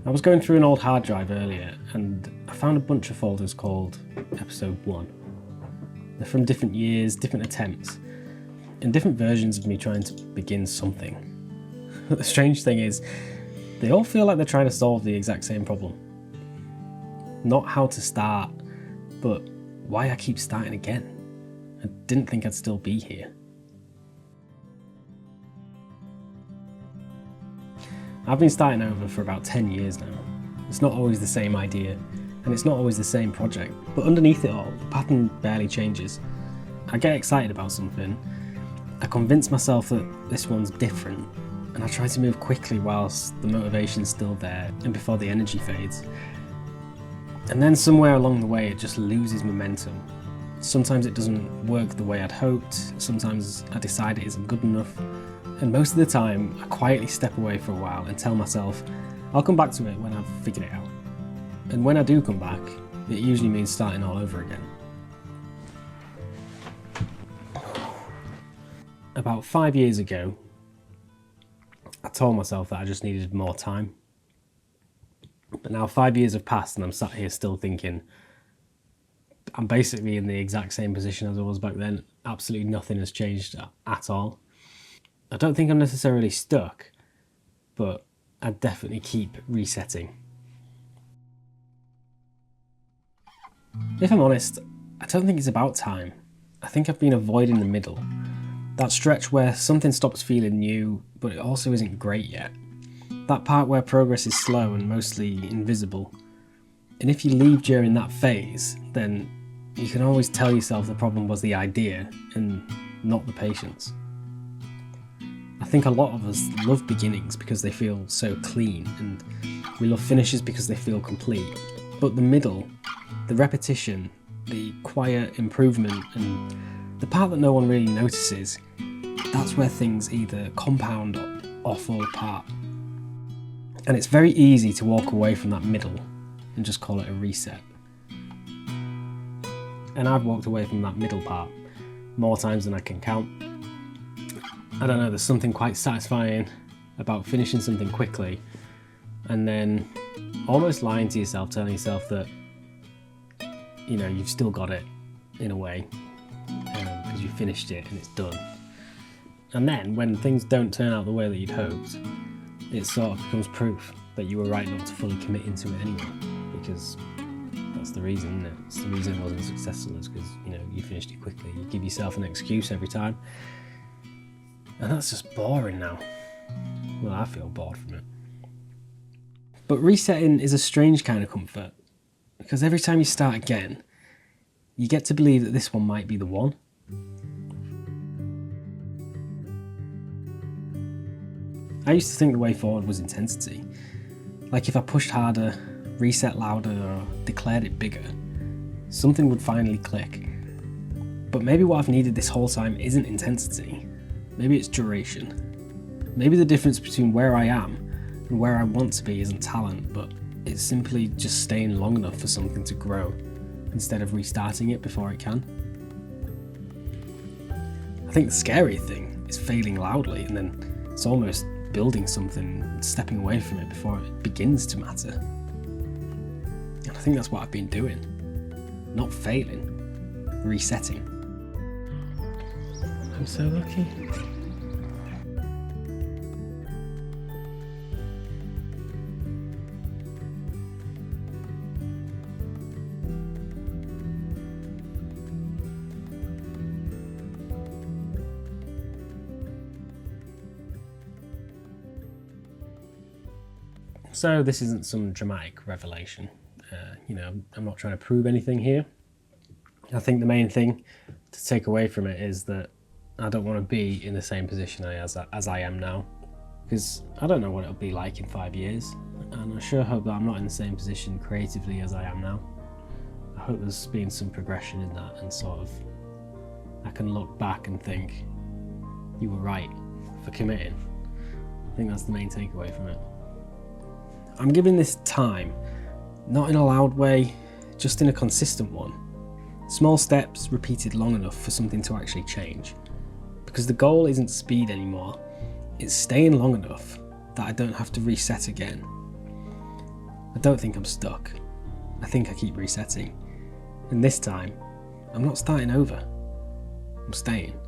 I was going through an old hard drive earlier and I found a bunch of folders called Episode 1. They're from different years, different attempts, and different versions of me trying to begin something. But the strange thing is, they all feel like they're trying to solve the exact same problem. Not how to start, but why I keep starting again. I didn't think I'd still be here. I've been starting over for about 10 years now. It's not always the same idea, and it's not always the same project, but underneath it all, the pattern barely changes. I get excited about something, I convince myself that this one's different, and I try to move quickly whilst the motivation's still there and before the energy fades. And then somewhere along the way it just loses momentum. Sometimes it doesn't work the way I'd hoped, sometimes I decide it isn't good enough, and most of the time I quietly step away for a while and tell myself I'll come back to it when I've figured it out. And when I do come back, it usually means starting all over again. About 5 years ago, I told myself that I just needed more time. But now 5 years have passed and I'm sat here still thinking I'm basically in the exact same position as I was back then. Absolutely nothing has changed at all. I don't think I'm necessarily stuck, but I definitely keep resetting. If I'm honest, I don't think it's about time. I think I've been avoiding the middle. That stretch where something stops feeling new, but it also isn't great yet. That part where progress is slow and mostly invisible. And if you leave during that phase, then you can always tell yourself the problem was the idea and not the patience. I think a lot of us love beginnings because they feel so clean, and we love finishes because they feel complete. But the middle, the repetition, the quiet improvement, and the part that no one really notices, that's where things either compound or fall apart. And it's very easy to walk away from that middle and just call it a reset. And I've walked away from that middle part more times than I can count. I don't know, there's something quite satisfying about finishing something quickly and then almost lying to yourself, telling yourself that, you know, you've still got it in a way because you finished it and it's done. And then when things don't turn out the way that you'd hoped, it sort of becomes proof that you were right not to fully commit into it anyway, because that's the reason, isn't it? It's the reason it wasn't successful, is because, you know, you finished it quickly. You give yourself an excuse every time. And that's just boring now. Well, I feel bored from it. But resetting is a strange kind of comfort, because every time you start again, you get to believe that this one might be the one. I used to think the way forward was intensity. Like if I pushed harder, reset louder, or declared it bigger, something would finally click. But maybe what I've needed this whole time isn't intensity. Maybe it's duration. Maybe the difference between where I am and where I want to be isn't talent, but it's simply just staying long enough for something to grow instead of restarting it before it can. I think the scary thing is failing loudly and then it's almost building something and stepping away from it before it begins to matter. And I think that's what I've been doing. Not failing, resetting. I'm so lucky. So this isn't some dramatic revelation. I'm not trying to prove anything here. I think the main thing to take away from it is that I don't want to be in the same position as I am now, because I don't know what it'll be like in 5 years, and I sure hope that I'm not in the same position creatively as I am now. I hope there's been some progression in that, and sort of I can look back and think, you were right for committing. I think that's the main takeaway from it. I'm giving this time, not in a loud way, just in a consistent one. Small steps repeated long enough for something to actually change. Because the goal isn't speed anymore, it's staying long enough that I don't have to reset again. I don't think I'm stuck. I think I keep resetting. And this time, I'm not starting over. I'm staying.